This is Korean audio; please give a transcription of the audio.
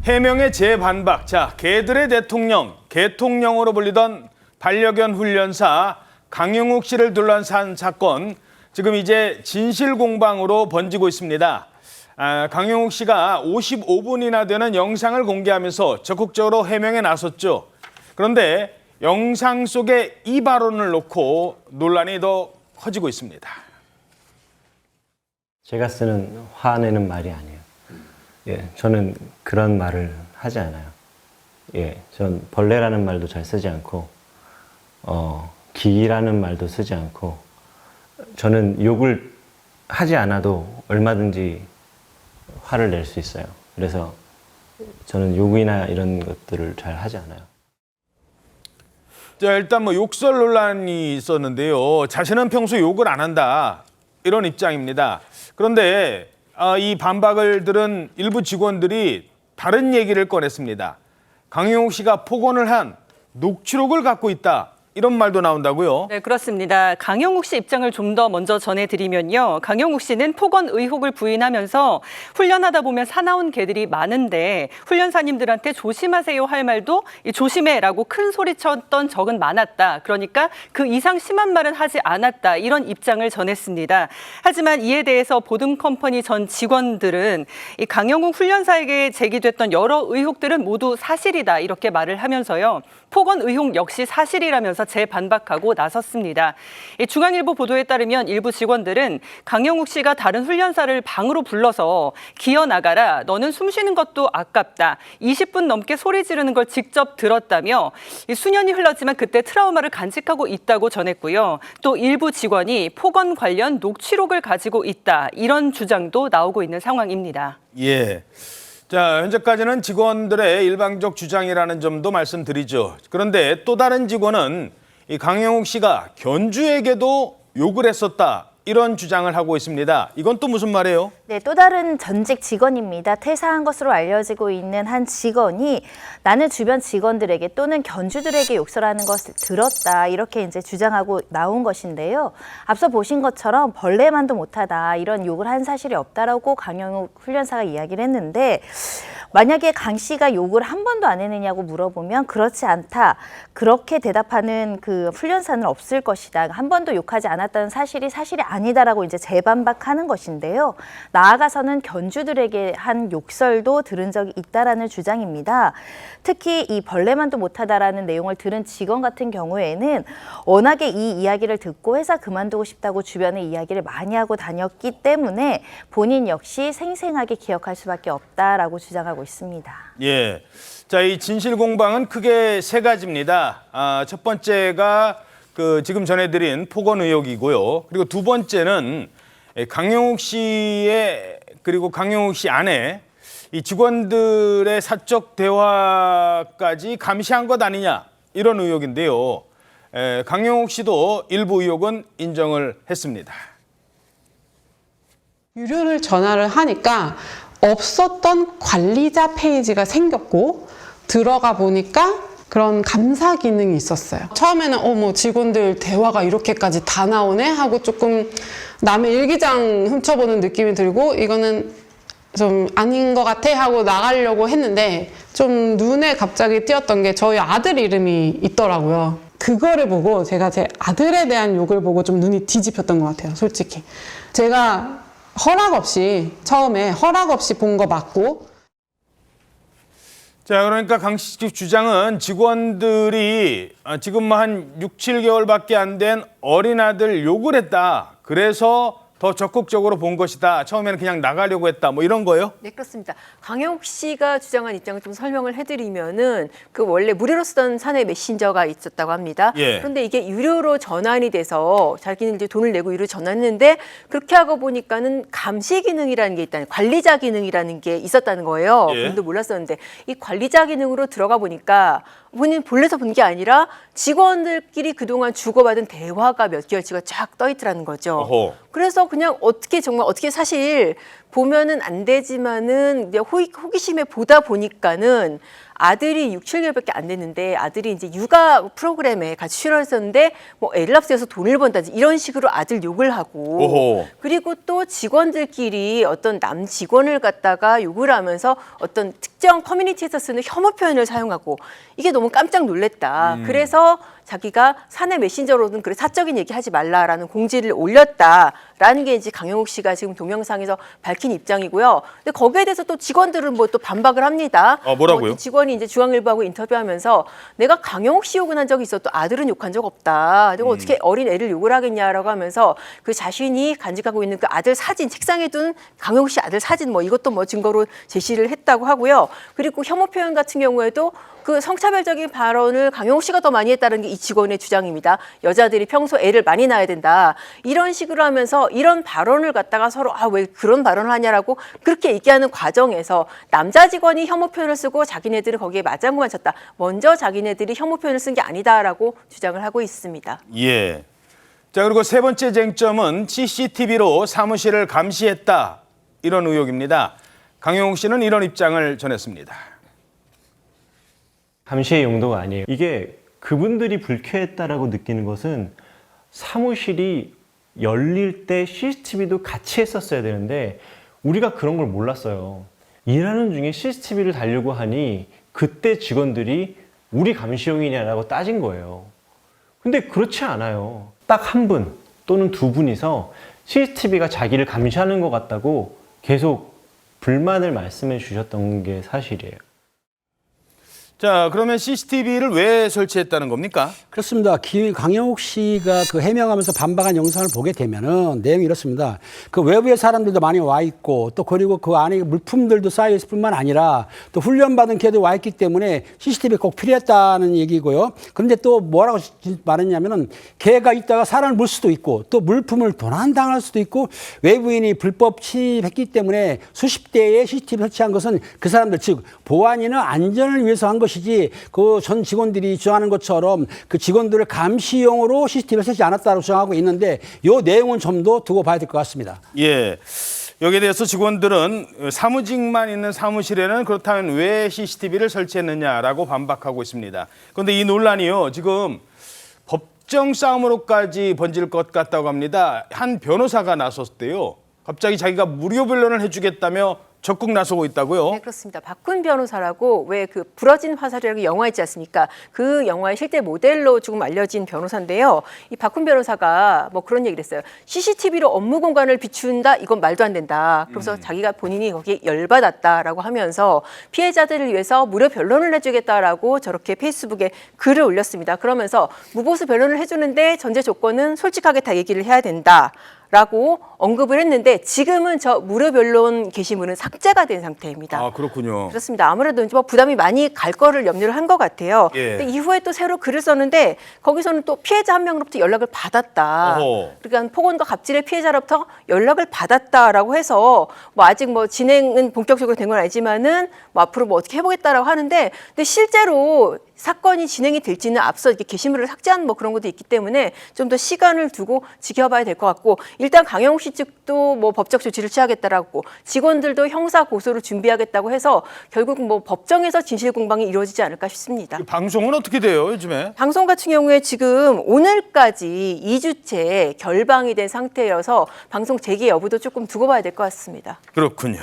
해명의 재반박. 자, 개들의 대통령, 개통령으로 불리던 반려견 훈련사 강영욱 씨를 둘러싼 사건, 지금 이제 진실 공방으로 번지고 있습니다. 강영욱 씨가 55분이나 되는 영상을 공개하면서 적극적으로 해명에 나섰죠. 그런데 영상 속의 이 발언을 놓고 논란이 더 커지고 있습니다. 제가 쓰는 화내는 말이 아니에요. 예, 저는 그런 말을 하지 않아요. 예, 전 벌레라는 말도 잘 쓰지 않고, 기라는 말도 쓰지 않고, 저는 욕을 하지 않아도 얼마든지 화를 낼 수 있어요. 그래서 저는 욕이나 이런 것들을 잘 하지 않아요. 자, 일단 욕설 논란이 있었는데요. 자신은 평소 욕을 안 한다, 이런 입장입니다. 그런데 이 반박을 들은 일부 직원들이 다른 얘기를 꺼냈습니다. 강영욱 씨가 폭언을 한 녹취록을 갖고 있다, 이런 말도 나온다고요? 네, 그렇습니다. 강영욱 씨 입장을 좀 더 먼저 전해드리면요. 강영욱 씨는 폭언 의혹을 부인하면서 훈련하다 보면 사나운 개들이 많은데 훈련사님들한테 조심하세요 할 말도 조심해라고 큰 소리쳤던 적은 많았다. 그러니까 그 이상 심한 말은 하지 않았다. 이런 입장을 전했습니다. 하지만 이에 대해서 보듬컴퍼니 전 직원들은 이 강영욱 훈련사에게 제기됐던 여러 의혹들은 모두 사실이다. 이렇게 말을 하면서요. 폭언 의혹 역시 사실이라면서 재반박하고 나섰습니다. 중앙일보 보도에 따르면 일부 직원들은 강영욱 씨가 다른 훈련사를 방으로 불러서 기어 나가라, 너는 숨 쉬는 것도 아깝다, 20분 넘게 소리 지르는 걸 직접 들었다며 수년이 흘렀지만 그때 트라우마를 간직하고 있다고 전했고요. 또 일부 직원이 폭언 관련 녹취록을 가지고 있다, 이런 주장도 나오고 있는 상황입니다. 예. 자, 현재까지는 직원들의 일방적 주장이라는 점도 말씀드리죠. 그런데 또 다른 직원은 이 강영욱 씨가 견주에게도 욕을 했었다, 이런 주장을 하고 있습니다. 이건 또 무슨 말이에요? 네, 또 다른 전직 직원입니다. 퇴사한 것으로 알려지고 있는 한 직원이 나는 주변 직원들에게 또는 견주들에게 욕설하는 것을 들었다, 이렇게 이제 주장하고 나온 것인데요. 앞서 보신 것처럼 벌레만도 못하다, 이런 욕을 한 사실이 없다라고 강영욱 훈련사가 이야기를 했는데, 만약에 강 씨가 욕을 한 번도 안 했느냐고 물어보면 그렇지 않다, 그렇게 대답하는 그 훈련사는 없을 것이다, 한 번도 욕하지 않았다는 사실이 아니다라고 이제 재반박하는 것인데요. 나아가서는 견주들에게 한 욕설도 들은 적이 있다라는 주장입니다. 특히 이 벌레만도 못하다라는 내용을 들은 직원 같은 경우에는 워낙에 이 이야기를 듣고 회사 그만두고 싶다고 주변에 이야기를 많이 하고 다녔기 때문에 본인 역시 생생하게 기억할 수밖에 없다라고 주장하고 있습니다. 예. 자, 이 진실 공방은 크게 세 가지입니다. 첫 번째가 지금 전해드린 폭언 의혹이고요. 그리고 두 번째는 강영욱 씨의, 그리고 강영욱 씨 아내, 이 직원들의 사적 대화까지 감시한 것 아니냐, 이런 의혹인데요. 강영욱 씨도 일부 의혹은 인정을 했습니다. 유료를 전화를 하니까 없었던 관리자 페이지가 생겼고, 들어가 보니까 그런 감사 기능이 있었어요. 처음에는 뭐 직원들 대화가 이렇게까지 다 나오네 하고 조금 남의 일기장 훔쳐보는 느낌이 들고, 이거는 좀 아닌 것 같아 하고 나가려고 했는데, 좀 눈에 갑자기 띄었던 게 저희 아들 이름이 있더라고요. 그거를 보고 제가 제 아들에 대한 욕을 보고 좀 눈이 뒤집혔던 것 같아요, 솔직히. 제가 처음에 허락 없이 본 거 맞고. 자, 그러니까 강 씨 주장은 직원들이 지금 한 6, 7개월밖에 안 된 어린아들 욕을 했다, 그래서 더 적극적으로 본 것이다, 처음에는 그냥 나가려고 했다, 뭐 이런 거예요? 네, 그렇습니다. 강영욱 씨가 주장한 입장을 좀 설명을 해드리면은 원래 무료로 쓰던 사내 메신저가 있었다고 합니다. 예. 그런데 이게 유료로 전환이 돼서 자기는 이제 돈을 내고 유료 전환했는데, 그렇게 하고 보니까는 감시 기능이라는 게 있다는, 관리자 기능이라는 게 있었다는 거예요. 예. 본인도 몰랐었는데 이 관리자 기능으로 들어가 보니까 본인 본래서 본 게 아니라 직원들끼리 그동안 주고받은 대화가 몇 개월치가 쫙 떠 있더라는 거죠. 어허. 그래서 그냥 정말 어떻게 사실 보면은 안 되지만은 이제 호기심에 보다 보니까는 아들이 6, 7개월밖에 안 됐는데 아들이 이제 육아 프로그램에 같이 출연했었는데 뭐 엘랍스에서 돈을 번다든지 이런 식으로 아들 욕을 하고 오호. 그리고 또 직원들끼리 어떤 남 직원을 갖다가 욕을 하면서 어떤 특정 커뮤니티에서 쓰는 혐오 표현을 사용하고 이게 너무 깜짝 놀랐다. 그래서 자기가 사내 메신저로는 그래 사적인 얘기 하지 말라라는 공지를 올렸다라는 게 이제 강영욱 씨가 지금 동영상에서 밝힌 입장이고요. 근데 거기에 대해서 또 직원들은 뭐 또 반박을 합니다. 뭐라고요? 직원이 이제 중앙일보하고 인터뷰하면서 내가 강영욱 씨 욕은 한 적이 있어도 아들은 욕한 적 없다. 내가 어떻게 어린 애를 욕을 하겠냐라고 하면서 그 자신이 간직하고 있는 그 아들 사진 책상에 둔 강영욱 씨 아들 사진 뭐 이것도 뭐 증거로 제시를 했다고 하고요. 그리고 혐오 표현 같은 경우에도 그 성차별적인 발언을 강영욱 씨가 더 많이 했다는 게 이 직원의 주장입니다. 여자들이 평소 애를 많이 낳아야 된다. 이런 식으로 하면서 이런 발언을 갖다가 서로 왜 그런 발언을 하냐라고 그렇게 얘기하는 과정에서 남자 직원이 혐오 표현을 쓰고 자기네들은 거기에 맞장구만 쳤다. 먼저 자기네들이 혐오 표현을 쓴 게 아니다라고 주장을 하고 있습니다. 예. 자, 그리고 세 번째 쟁점은 CCTV로 사무실을 감시했다. 이런 의혹입니다. 강영욱 씨는 이런 입장을 전했습니다. 감시의 용도가 아니에요. 이게 그분들이 불쾌했다라고 느끼는 것은 사무실이 열릴 때 CCTV도 같이 했었어야 되는데 우리가 그런 걸 몰랐어요. 일하는 중에 CCTV를 달려고 하니 그때 직원들이 우리 감시용이냐라고 따진 거예요. 근데 그렇지 않아요. 딱 한 분 또는 두 분이서 CCTV가 자기를 감시하는 것 같다고 계속 불만을 말씀해 주셨던 게 사실이에요. 자, 그러면 CCTV를 왜 설치했다는 겁니까? 그렇습니다. 강영욱 씨가 그 해명하면서 반박한 영상을 보게 되면은 내용이 이렇습니다. 그 외부의 사람들도 많이 와 있고 또 그리고 그 안에 물품들도 쌓여 있을 뿐만 아니라 또 훈련받은 걔도 와 있기 때문에 CCTV 꼭 필요했다는 얘기고요. 그런데 또 뭐라고 말했냐면은 걔가 있다가 사람을 물 수도 있고 또 물품을 도난당할 수도 있고 외부인이 불법 침입했기 때문에 수십 대의 CCTV 설치한 것은 그 사람들 즉 보안이나 안전을 위해서 한 것이지 그 전 직원들이 주장하는 것처럼 그 직원들을 감시용으로 CCTV를 설치 않았다고 주장하고 있는데 이 내용은 좀 더 두고 봐야 될 것 같습니다. 예. 여기에 대해서 직원들은 사무직만 있는 사무실에는 그렇다면 왜 CCTV를 설치했느냐라고 반박하고 있습니다. 그런데 이 논란이요. 지금 법정 싸움으로까지 번질 것 같다고 합니다. 한 변호사가 나섰대요. 갑자기 자기가 무료 변론을 해주겠다며 적극 나서고 있다고요? 네, 그렇습니다. 박훈 변호사라고 왜 그 부러진 화살이라는 영화 있지 않습니까? 그 영화의 실제 모델로 조금 알려진 변호사인데요. 이 박훈 변호사가 뭐 그런 얘기를 했어요. CCTV로 업무 공간을 비춘다? 이건 말도 안 된다. 그래서 자기가 본인이 거기에 열받았다라고 하면서 피해자들을 위해서 무료 변론을 해주겠다라고 저렇게 페이스북에 글을 올렸습니다. 그러면서 무보수 변론을 해주는데 전제 조건은 솔직하게 다 얘기를 해야 된다. 라고 언급을 했는데 지금은 저 무료 변론 게시물은 삭제가 된 상태입니다. 아, 그렇군요. 그렇습니다. 아무래도 이제 뭐 부담이 많이 갈 거를 염려를 한 것 같아요. 예. 근데 이후에 또 새로 글을 썼는데 거기서는 또 피해자 한 명으로부터 연락을 받았다. 어허. 그러니까 폭언과 갑질의 피해자로부터 연락을 받았다라고 해서 뭐 아직 뭐 진행은 본격적으로 된 건 아니지만은 뭐 앞으로 뭐 어떻게 해보겠다라고 하는데 근데 실제로 사건이 진행이 될지는 앞서 이렇게 게시물을 삭제한 뭐 그런 것도 있기 때문에 좀 더 시간을 두고 지켜봐야 될 것 같고 일단 강영욱 씨 측도 뭐 법적 조치를 취하겠다라고 직원들도 형사 고소를 준비하겠다고 해서 결국 뭐 법정에서 진실 공방이 이루어지지 않을까 싶습니다. 방송은 어떻게 돼요, 요즘에? 방송 같은 경우에 지금 오늘까지 2주째 결방이 된 상태여서 방송 재개 여부도 조금 두고 봐야 될 것 같습니다. 그렇군요.